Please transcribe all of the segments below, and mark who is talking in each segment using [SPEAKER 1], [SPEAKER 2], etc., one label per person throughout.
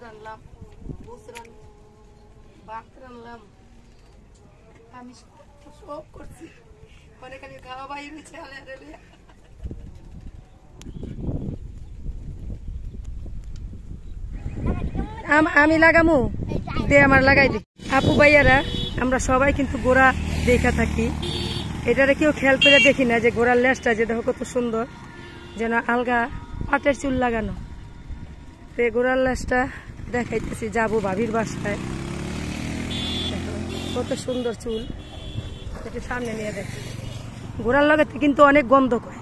[SPEAKER 1] রান্নলাম, ভাত রান্নলাম, আমি সব করছি। অনেক খাওয়া বাইর হয়েছে। আমি লাগামু দে, আমার লাগাই দে। আপু ভাইয়ারা আমরা সবাই কিন্তু গোড়া দেখা থাকি, এটারে কেউ খেয়াল করে দেখি না যে গোড়ার লেজটা যে দেখো কত সুন্দর, যেন আলগা পাটের চুল লাগানো। তো গোড়ার লেজটা দেখাইতেছি, যাবো ভাবির বাসায়, কত সুন্দর চুল, একটু সামনে নিয়ে দেখ। গোড়ার লাগাতে কিন্তু অনেক গন্ধ করে।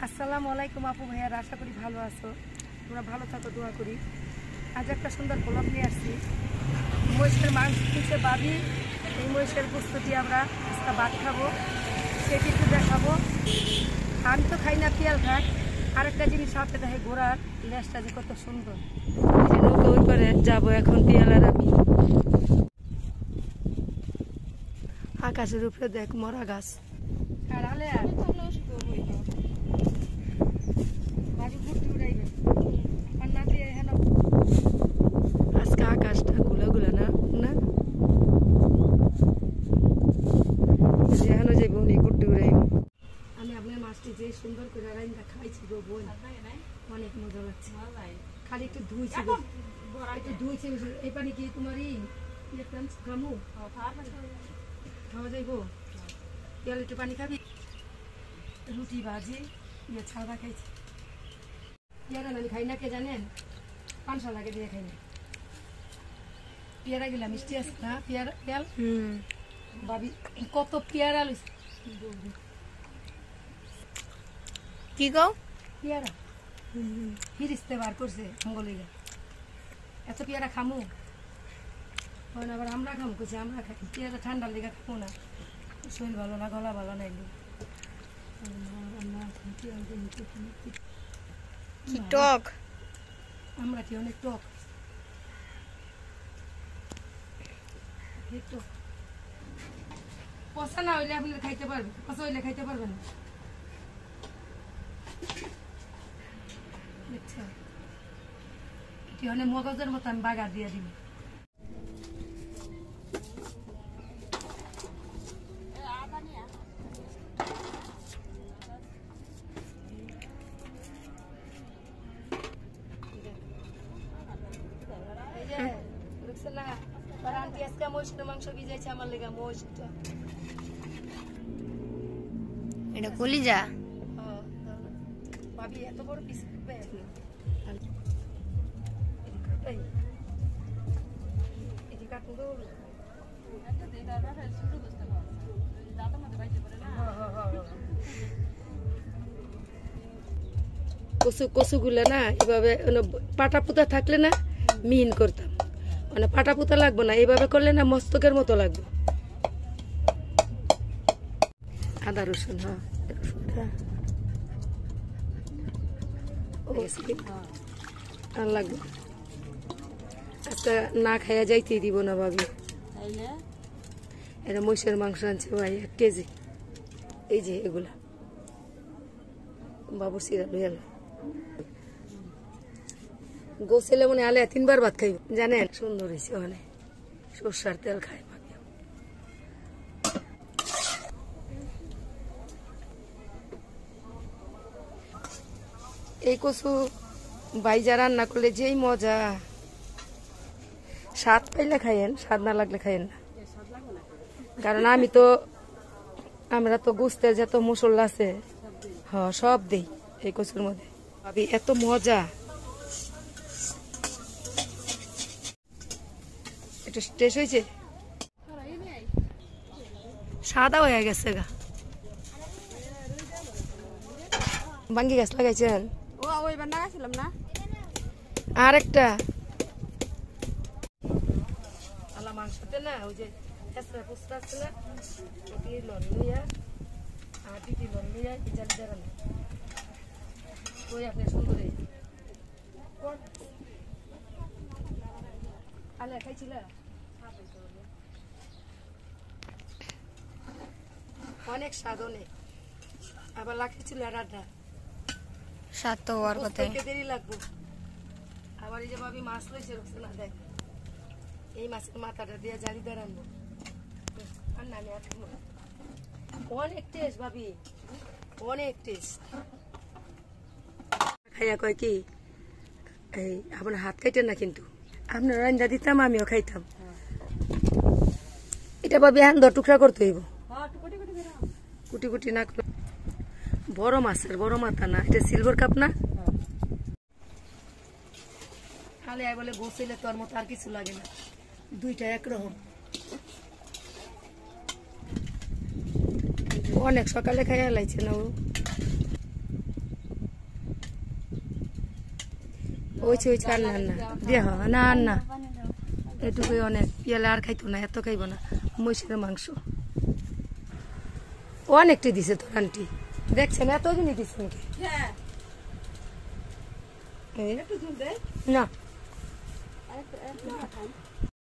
[SPEAKER 1] আসসালামু আলাইকুম আপু ভাইয়ারা, আশা করি ভালো আছো, তোমরা ভালো থাকো দোয়া করি। আজ একটা সুন্দর ব্লগ নিয়ে আসছি। মহিষের মাংস কিনছে ভাবি, এই মহিষের প্রস্তুতি আমরা আজকে ভাত খাবো, সে কিন্তু দেখাবো। আমি তো খাই না, পিয়াল খাই। আরেকটা জিনিস সাথে দেখে ঘোড়ার লেজটা যে কত সুন্দর। নৌকা ওই করে যাবো এখন পিয়ালার আমি। আকাশের উপরে দেখ মরা গাছ, আজকে আকাশটা গুলা গুলা না না যেন যাইব উনি গুড্ডি উড়াইব। আমি আপনার মাছটি যে সুন্দর করে রাইন্দা খাইছি গো বোন, অনেক মজা লাগছে। খালি একটু ধুইছি গো, একটু ধুইছি। এই পানি কি তোমারই খামু খাওয়া যাইব? তেল একটু পানি খাবি? রুটি ভাজি ইয়ে ছাড়া খাইছি। পেয়ারা আমি খাই না, কে জানেন? পানসা লাগে দিয়ে খাই না। পেয়ারা গেলাম মিষ্টি আছে না, পেয়ারা পেয়াল ভাবি কত পেয়ারা লইছে।
[SPEAKER 2] কি গো
[SPEAKER 1] পেয়ারা ফিরিস্তে বার করছে মঙ্গলিগা, এত পেয়ারা খামু আবার আমরা খামু কইছে, আমরা খাই পেয়ারা ঠান্ডার লেগে খাবো না, শরীর ভালো না, গলা ভালো না।
[SPEAKER 2] কি টক,
[SPEAKER 1] আমরা কি অনেক টক, পচা না হইলে আপনি খাইতে পারবেন, পচা হইলে খাইতে পারবেন না। আচ্ছা এটি অনেক মগজের মতো আমি বাগার দিয়ে দিব। মাংস ভিজাইছে আমার লেগা মহিষটা,
[SPEAKER 2] এটা কলিজা
[SPEAKER 1] ভাবি এত বড় পিস কচু গুলা না এভাবে পাটা পুতা থাকলে না মিহিন করতাম, মানে পাটা পুতা লাগবো না, এইভাবে করলে না মস্তকের মতো লাগবে। আদা রসুন আর লাগবে। আজকে না খাইয়া যাইতেই দিব না ভাবি, এটা মহিষের মাংস আনছে ভাই 1 কেজি। এই যে এগুলা বাবু সিরা লইয়া গোসলে মনে আলে 3 বার ভাত খাইব জানেন। সুন্দর হয়েছে, ওখানে সরষার তেল খাই ভাবি। এই কচু বাইজা রান্না করলে যেই মজা, স্বাদ পাইলে খাইয়েন, স্বাদ না লাগলে খাইয়েন না। কারণ আমরা তো গুস্তের যত মশলা আছে সব দেই এই কচুর মধ্যে ভাবি, এত মজা। একটু টেস্ট হয়েছে, সাদা হয়ে গেছে গা। বাঙ্গি গাছ লাগাইছেন? আর একটা আলা মাংসতে না ওই যে পুস্তা আছে না, ওটি লন লইয়া আর দিদি লন লইয়া জালি দাঁড়ানো ওই আপনার সুন্দর আলে খাইছিল। অনেক স্বাদ, অনেক আবার লাগতেছিল রাধা
[SPEAKER 2] স্বাদ তো হওয়ার কথা,
[SPEAKER 1] দেরি লাগবো। আবার আমার এই যে ভাবি মাছ রয়েছে রোকসানা দেখ, এই মাছের মাথাটা দিয়ে জালি দিয়ে রান্না আর না আমি আর খাবো না। অনেক টেস্ট ভাবি, অনেক টেস্ট। খাইয়া কয় কি এই আপনার হাত খাইতেন না, কিন্তু আপনার রান্না দিতাম আমিও খাইতাম। এটা ভাবি হ্যাঁ টুকরা করতে হইব, কুটি কুটি না করে। বড় মাছের বড় মাথা না, এটা সিলভার কাপ না। খালে বলে গোসলে তোর মতো আর কিছু লাগে না, দুইটা একরকম। অনেক সকালে খাইয়া লাইছে না ও, ওইছে ওইছে আর না দিয়ে না আর না, এটুকুই অনেক। পিয়ালে আর খাইতো না, এত খাইব না। মহিষের মাংস অনেকটি দিছে তোর আন্টি, দেখছেন এত দিনই দিছে নাকি না।